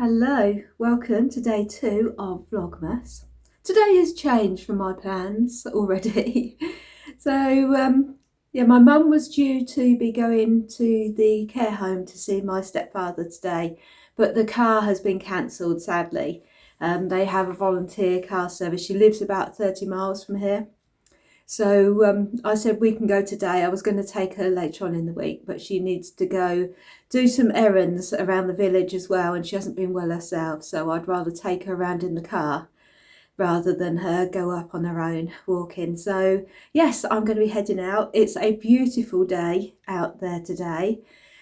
Hello, welcome to day 2 of Vlogmas. Today has changed from my plans already. Yeah, my mum was due to be going to the care home to see my stepfather today, but the car has been cancelled sadly. They have a volunteer car service. She lives about 30 miles from here. So I said we can go today. I was going to take her later on in the week, but she needs to go do some errands around the village as well, and she hasn't been well herself, so I'd rather take her around in the car rather than her go up on her own walking. So yes, I'm going to be heading out. It's a beautiful day out there today,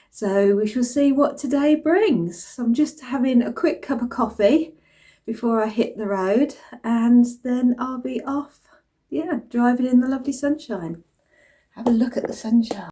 so we shall see what today brings. So I'm just having a quick cup of coffee before I hit the road, and then I'll be off, driving in the lovely sunshine. Have a look at the sunshine.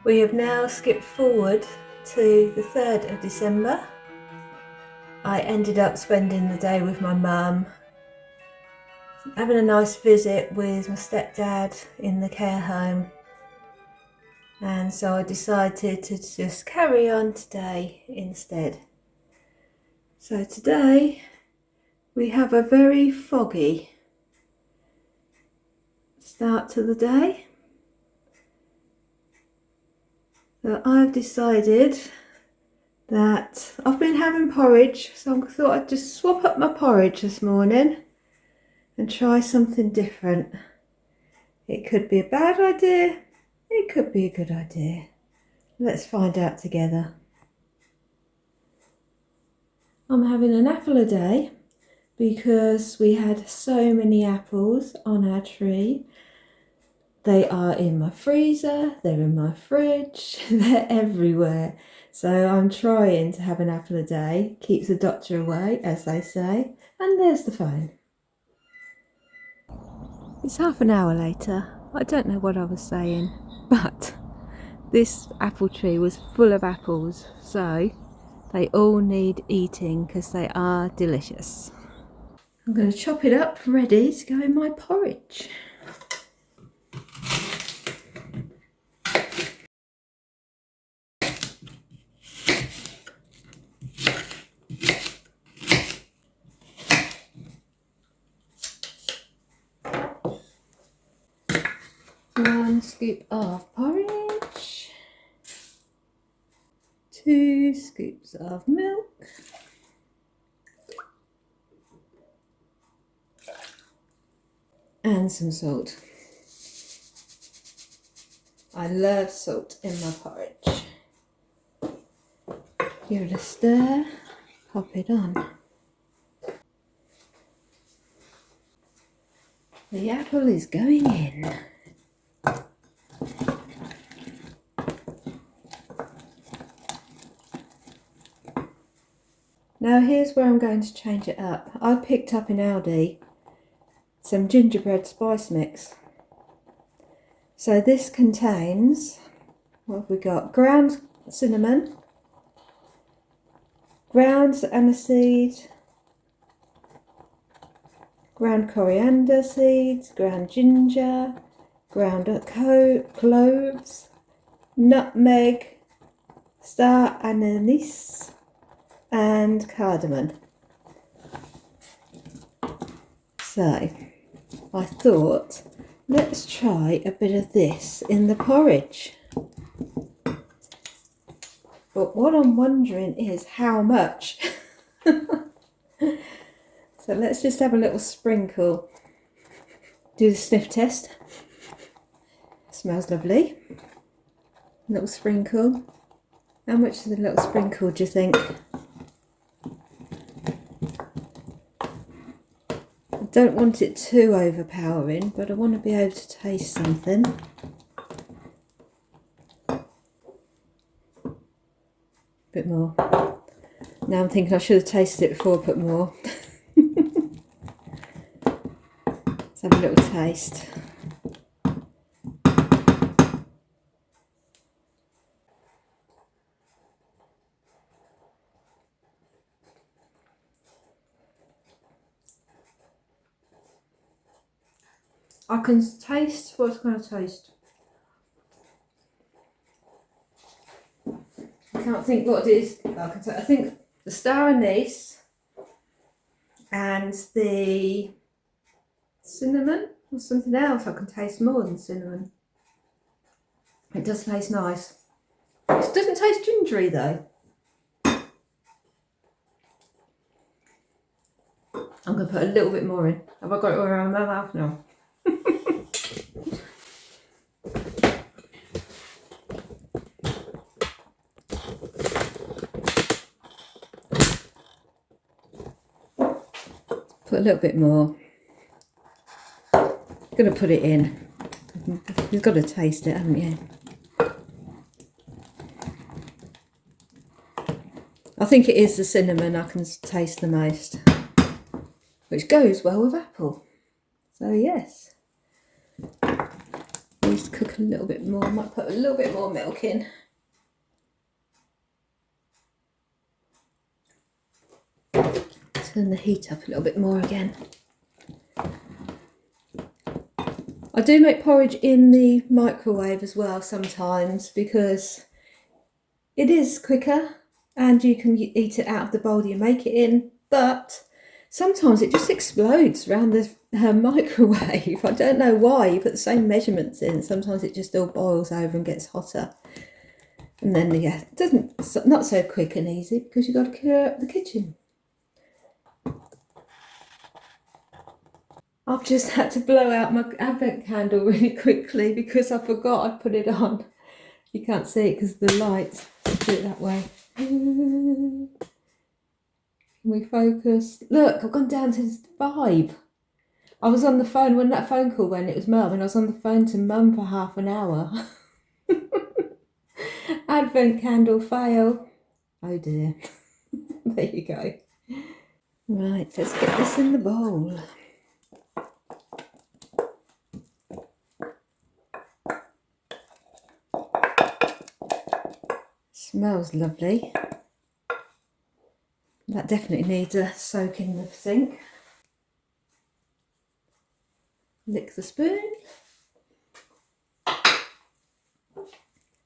We have now skipped forward to the 3rd of December. I ended up spending the day with my mum, having a nice visit with my stepdad in the care home, and so I decided to just carry on today instead. So today we have a very foggy start to the day. So I've decided that I've been having porridge, so I thought I'd just swap up my porridge this morning and try something different. It could be a bad idea, it could be a good idea. Let's find out together. I'm having an apple a day because we had so many apples on our tree. They are in my freezer, they're in my fridge, they're everywhere. So I'm trying to have an apple a day. Keeps the doctor away, as they say. And there's the phone. It's half an hour later. I don't know what I was saying, but this apple tree was full of apples, so they all need eating because they are delicious. I'm going to chop it up, ready to go in my porridge. One scoop of porridge, 2 scoops of milk, and some salt. I love salt in my porridge. Give it a stir, pop it on. The apple is going in. Now here's where I'm going to change it up. I picked up in Aldi some gingerbread spice mix. So this contains, what have we got? Ground cinnamon, ground aniseed, ground coriander seeds, ground ginger, ground cloves, nutmeg, star anise and cardamom. So I thought, let's try a bit of this in the porridge. But what I'm wondering is how much. So let's just have a little sprinkle. Do the sniff test. Smells lovely. Little sprinkle. How much is a little sprinkle, do you think? I don't want it too overpowering, but I want to be able to taste something. Bit more. Now I'm thinking I should have tasted it before I put more. Let's have a little taste. I can taste what's going to taste. I can't think what it is. I think the star anise and the cinnamon or something else. I can taste more than cinnamon. It does taste nice. It doesn't taste gingery though. I'm going to put a little bit more in. Have I got it all around my mouth now? Put a little bit more. I'm going to put it in. You've got to taste it, haven't you? I think it is the cinnamon I can taste the most, which goes well with apple. So yes, I used to cook a little bit more. I might put a little bit more milk in. Turn the heat up a little bit more again. I do make porridge in the microwave as well sometimes because it is quicker and you can eat it out of the bowl you make it in, but sometimes it just explodes around the microwave. I don't know why. You put the same measurements in, sometimes it just all boils over and gets hotter. And then yeah, it's not so quick and easy because you've got to clear up the kitchen. I've just had to blow out my advent candle really quickly because I forgot I'd put it on. You can't see it because of the light. I'll do it that way. Can we focus? Look, I've gone down to 5. I was on the phone when that phone call went. It was Mum, and I was on the phone to Mum for half an hour. Advent candle fail. Oh dear. There you go. Right, let's get this in the bowl. Smells lovely. That definitely needs a soak in the sink. Lick the spoon.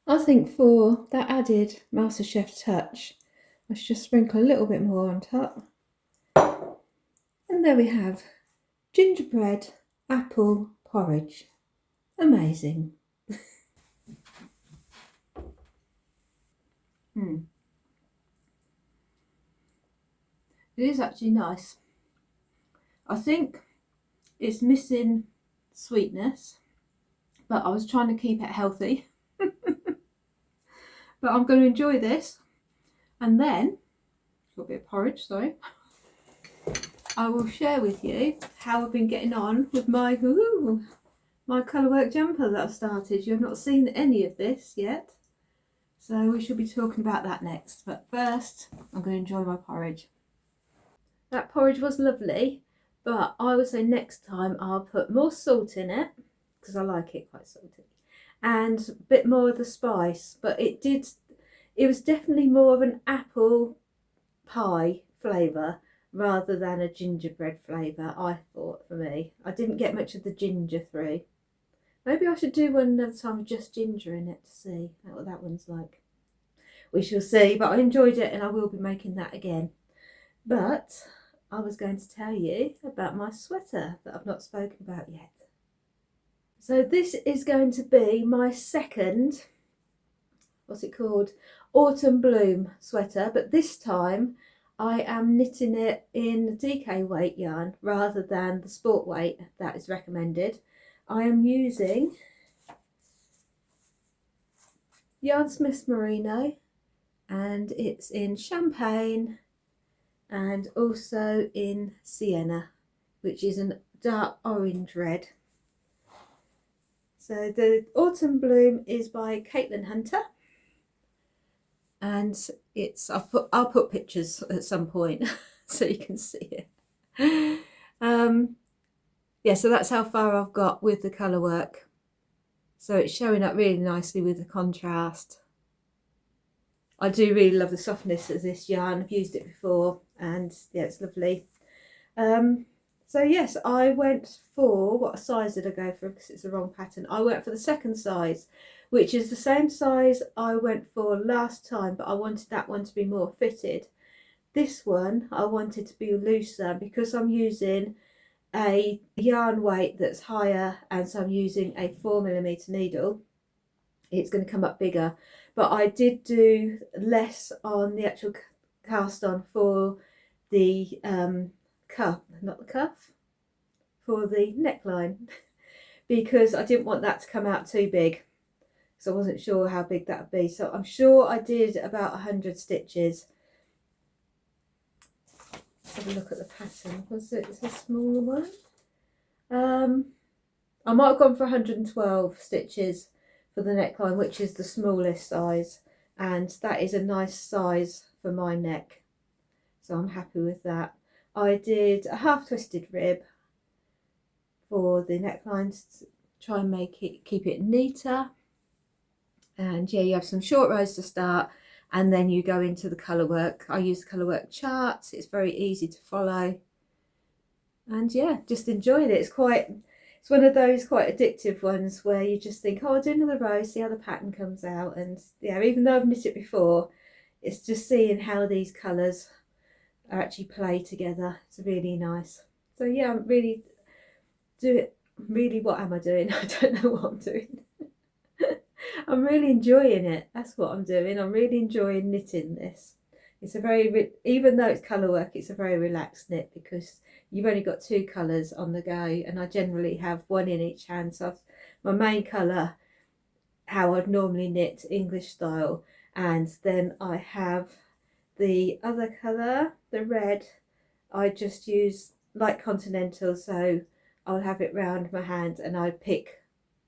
I think for that added MasterChef touch, I should just sprinkle a little bit more on top. And there we have gingerbread apple porridge. Amazing. It is actually nice. I think it's missing sweetness, but I was trying to keep it healthy. But I'm going to enjoy this, and then got a bit of porridge, sorry. I will share with you how I've been getting on with my colourwork jumper that I've started. You have not seen any of this yet, so we shall be talking about that next. But first, I'm going to enjoy my porridge. That porridge was lovely, but I would say next time I'll put more salt in it because I like it quite salty, and a bit more of the spice. But it was definitely more of an apple pie flavour rather than a gingerbread flavour, I thought, for me. I didn't get much of the ginger through. Maybe I should do one another time with just ginger in it to see what that one's like. We shall see, but I enjoyed it and I will be making that again. But I was going to tell you about my sweater that I've not spoken about yet. So this is going to be my second, what's it called, Autumn Bloom sweater, but this time I am knitting it in DK weight yarn rather than the sport weight that is recommended. I am using Yarn Smith's Merino, and it's in Champagne and also in Sienna, which is a dark orange red. So the Autumn Bloom is by Caitlin Hunter, and it's I'll put pictures at some point so you can see it. Yeah, so that's how far I've got with the colour work. So it's showing up really nicely with the contrast. I do really love the softness of this yarn. I've used it before and yeah, it's lovely. So yes, I went for, what size did I go for, because it's the wrong pattern. I went for the second size, which is the same size I went for last time, but I wanted that one to be more fitted. This one I wanted to be looser because I'm using a yarn weight that's higher, and so I'm using a 4mm needle. It's going to come up bigger, but I did do less on the actual cast on for the cuff, not the cuff, for the neckline, because I didn't want that to come out too big, so I wasn't sure how big that would be. So I'm sure I did about 100 stitches. Have a look at the pattern. Was it a smaller one? I might have gone for 112 stitches for the neckline, which is the smallest size, and that is a nice size for my neck, so I'm happy with that. I did a half twisted rib for the neckline to try and keep it neater, and yeah, you have some short rows to start and then you go into the colour work. I use the colour work charts, it's very easy to follow, and yeah, just enjoyed it. It's one of those quite addictive ones where you just think, oh, I'll do another row, see how the pattern comes out. And yeah, even though I've knit it before, it's just seeing how these colours actually play together. It's really nice. So yeah, I'm really what am I doing? I don't know what I'm doing. I'm really enjoying it. That's what I'm doing. I'm really enjoying knitting this. It's a very, even though it's colour work, it's a very relaxed knit because you've only got two colours on the go, and I generally have one in each hand. So my main colour, how I'd normally knit English style, and then I have the other colour, the red, I just use like continental, so I'll have it round my hand and I pick,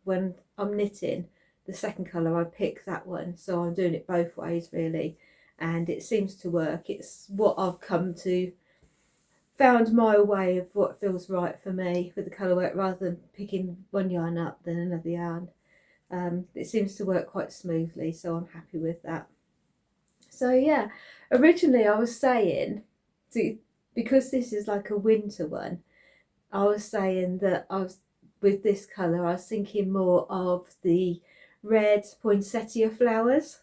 when I'm knitting the second colour, I pick that one. So I'm doing it both ways really, and it seems to work. It's what I've found my way of what feels right for me with the colour work, rather than picking one yarn up then another yarn. It seems to work quite smoothly, so I'm happy with that. So yeah, originally I was saying, because this is like a winter one, I was saying that with this colour I was thinking more of the red poinsettia flowers,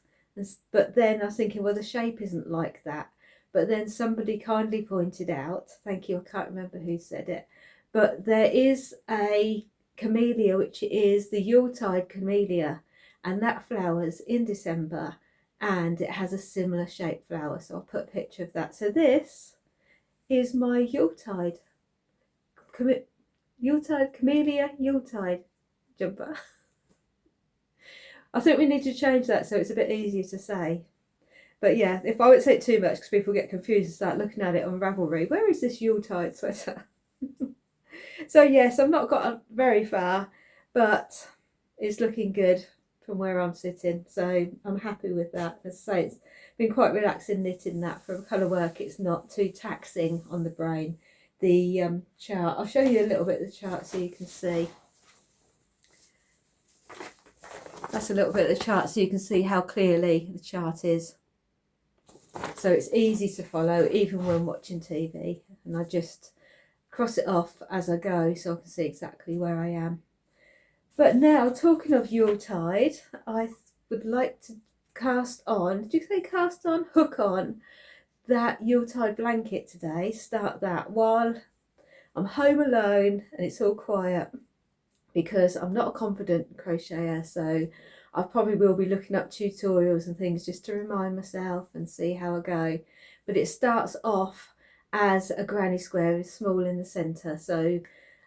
but then I was thinking, well, the shape isn't like that. But then somebody kindly pointed out, thank you, I can't remember who said it, but there is a camellia which is the Yuletide camellia, and that flowers in December, and it has a similar shaped flower, so I'll put a picture of that. So this is my Yuletide camellia Yuletide jumper. I think we need to change that so it's a bit easier to say. But yeah, if I won't say it too much because people get confused and start looking at it on Ravelry, where is this Yuletide sweater? So yes, I've not got very far, but it's looking good from where I'm sitting, so I'm happy with that. As I say, it's been quite relaxing knitting that. For colour work, it's not too taxing on the brain. The chart, I'll show you a little bit of the chart so you can see. That's a little bit of the chart so you can see how clearly the chart is. So it's easy to follow even when watching TV. and I just cross it off as I go so I can see exactly where I am. But now, talking of Yuletide, I would like to cast on, did you say cast on? Hook on that Yuletide blanket today. Start that while I'm home alone and it's all quiet, because I'm not a confident crocheter, so I probably will be looking up tutorials and things just to remind myself and see how I go. But it starts off as a granny square with small in the centre, so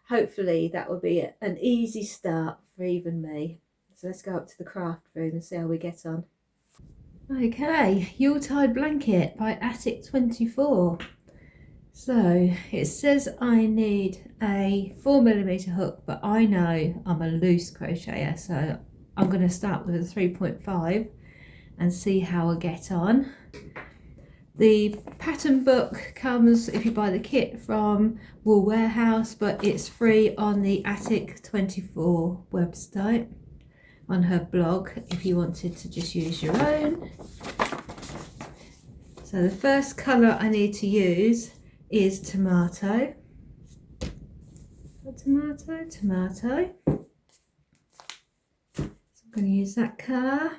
hopefully that will be an easy start for even me. So let's go up to the craft room and see how we get on. Okay, Yuletide blanket by Attic 24. So it says I need a 4mm hook, but I know I'm a loose crocheter, so I'm going to start with a 3.5 and see how I get on. The pattern book comes, if you buy the kit, from Wool Warehouse, but it's free on the Attic 24 website, on her blog, if you wanted to just use your own. So the first colour I need to use is tomato. Tomato. So I'm going to use that colour,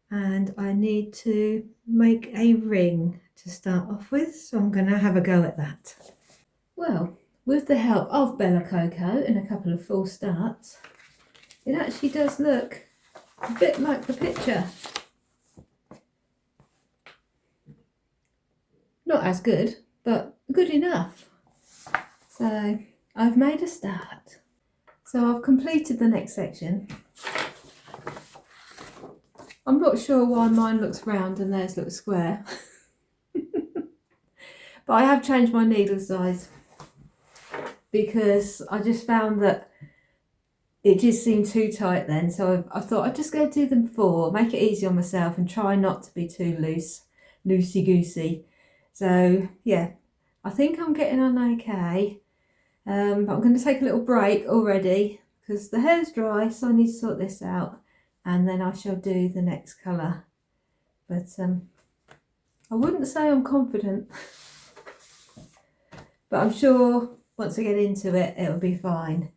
and I need to make a ring to start off with, so I'm going to have a go at that. Well, with the help of Bella Coco and a couple of false starts, it actually does look a bit like the picture. Not as good, but good enough. So I've made a start. So I've completed the next section. I'm not sure why mine looks round and theirs looks square. But I have changed my needle size because I just found that it just seemed too tight then. So I thought I'd just go do them 4, make it easy on myself and try not to be too loosey-goosey. So yeah, I think I'm getting on okay. But I'm going to take a little break already because the hair's dry, so I need to sort this out, and then I shall do the next colour. But I wouldn't say I'm confident, but I'm sure once I get into it, it'll be fine.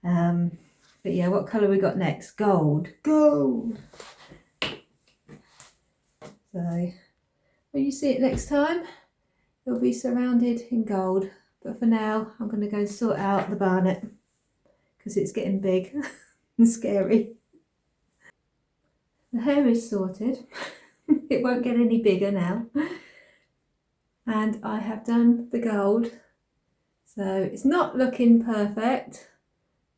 But yeah, what colour we got next? Gold. Gold! So when you see it next time, it'll be surrounded in gold. But for now, I'm going to go and sort out the barnet because it's getting big and scary. The hair is sorted. It won't get any bigger now. And I have done the gold. So it's not looking perfect,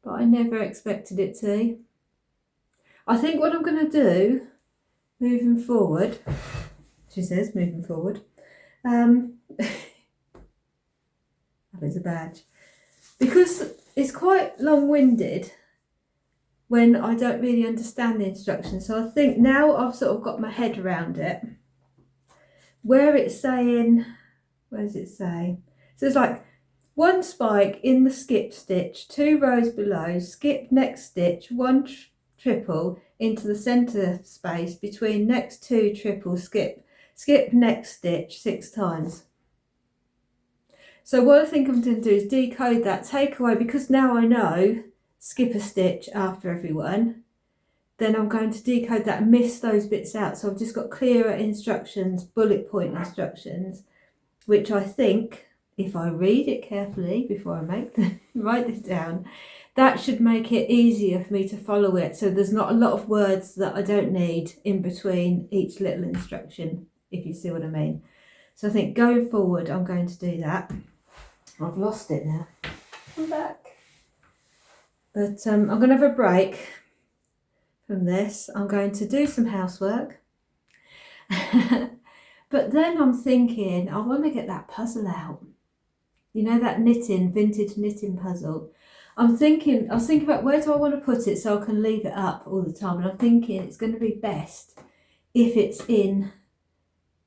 but I never expected it to. I think what I'm going to do moving forward, she says moving forward, is a badge, because it's quite long-winded when I don't really understand the instructions. So I think now I've sort of got my head around it, where it's saying, where does it say? So it's like 1 spike in the skip stitch, 2 rows below, skip next stitch, 1 triple into the centre space between next 2 triple, skip next stitch 6 times. So what I think I'm going to do is decode that, take away, because now I know skip a stitch after every one, then I'm going to decode that and miss those bits out. So I've just got clearer instructions, bullet point instructions, which I think, if I read it carefully before I write this down, that should make it easier for me to follow it. So there's not a lot of words that I don't need in between each little instruction, if you see what I mean. So I think going forward, I'm going to do that. I've lost it now. I'm back. But I'm going to have a break from this. I'm going to do some housework. But then I'm thinking, I want to get that puzzle out. You know, that vintage knitting puzzle. I was thinking about where do I want to put it so I can leave it up all the time. And I'm thinking it's going to be best if it's in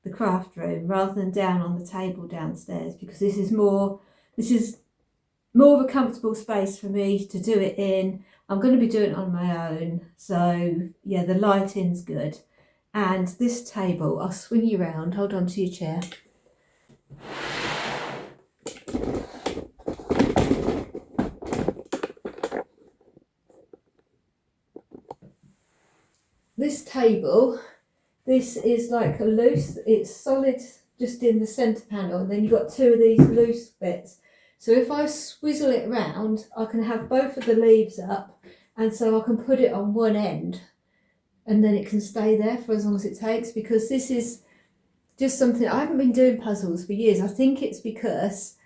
the craft room rather than down on the table downstairs, because this is more of a comfortable space for me to do it in. I'm going to be doing it on my own, so yeah, the lighting's good. And this table, I'll swing you around, hold on to your chair. This table, this is like a loose, it's solid just in the centre panel, and then you've got two of these loose bits. So if I swizzle it around, I can have both of the leaves up, and so I can put it on one end and then it can stay there for as long as it takes, because this is just something, I haven't been doing puzzles for years. I think it's because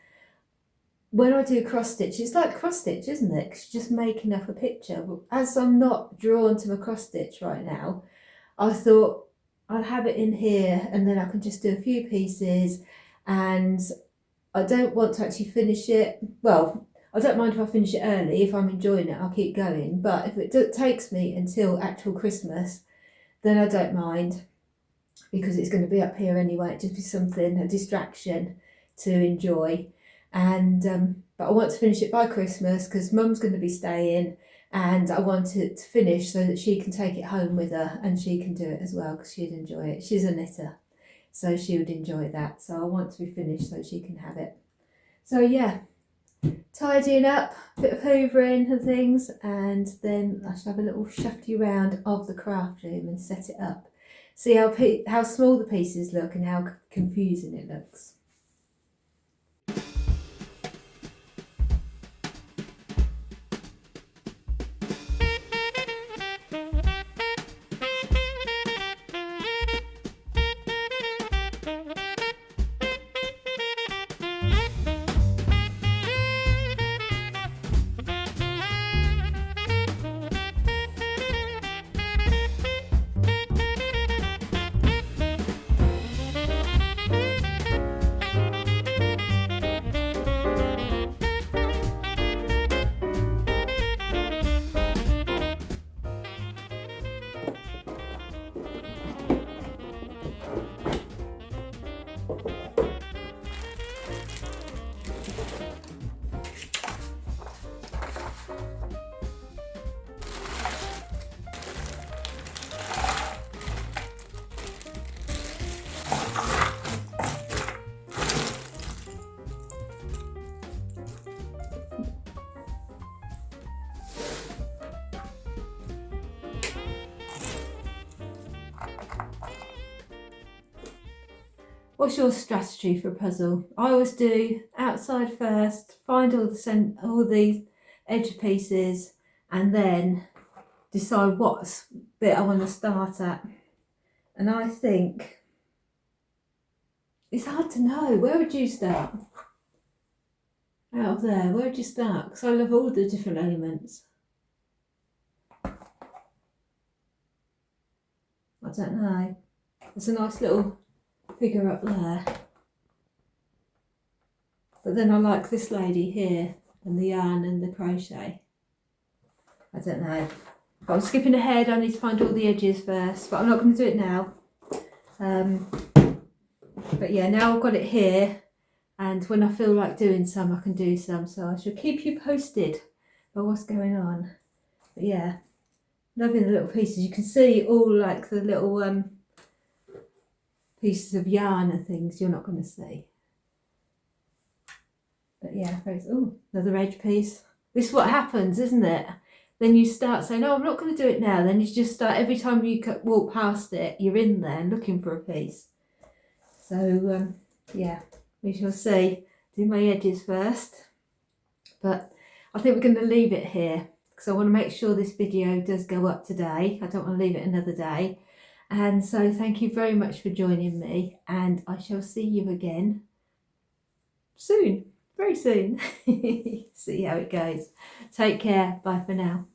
when I do cross stitch, it's like cross stitch, isn't it? 'Cause you're just making up a picture. But as I'm not drawn to my cross stitch right now, I thought I'd have it in here and then I can just do a few pieces, and I don't want to actually finish it. Well, I don't mind if I finish it early. If I'm enjoying it, I'll keep going. But if it takes me until actual Christmas, then I don't mind, because it's going to be up here anyway. It just be something, a distraction to enjoy. And but I want to finish it by Christmas because Mum's going to be staying, and I want it to finish so that she can take it home with her and she can do it as well, because she'd enjoy it. She's a knitter, so she would enjoy that. So I want to be finished so she can have it. So yeah, tidying up, a bit of hoovering and things, and then I shall have a little shufty round of the craft room and set it up. See how small the pieces look and how confusing it looks. What's your strategy for a puzzle? I always do outside first, find all the edge pieces, and then decide what bit I want to start at. And I think it's hard to know. Where would you start? Out of there, where would you start? Because I love all the different elements. I don't know. It's a nice little figure up there, but then I like this lady here and the yarn and the crochet. I don't know, but I'm skipping ahead. I need to find all the edges first, but I'm not going to do it now. But yeah, now I've got it here, and when I feel like doing some, I can do some, so I shall keep you posted about what's going on. But yeah, loving the little pieces. You can see all like the little pieces of yarn and things you're not going to see. But yeah, oh, another edge piece. This is what happens, isn't it? Then you start saying, oh, I'm not going to do it now. Then you just start, every time you walk past it, you're in there looking for a piece. So yeah, we shall see. Do my edges first. But I think we're going to leave it here, because I want to make sure this video does go up today. I don't want to leave it another day. And so thank you very much for joining me, and I shall see you again soon, very soon. See how it goes. Take care. Bye for now.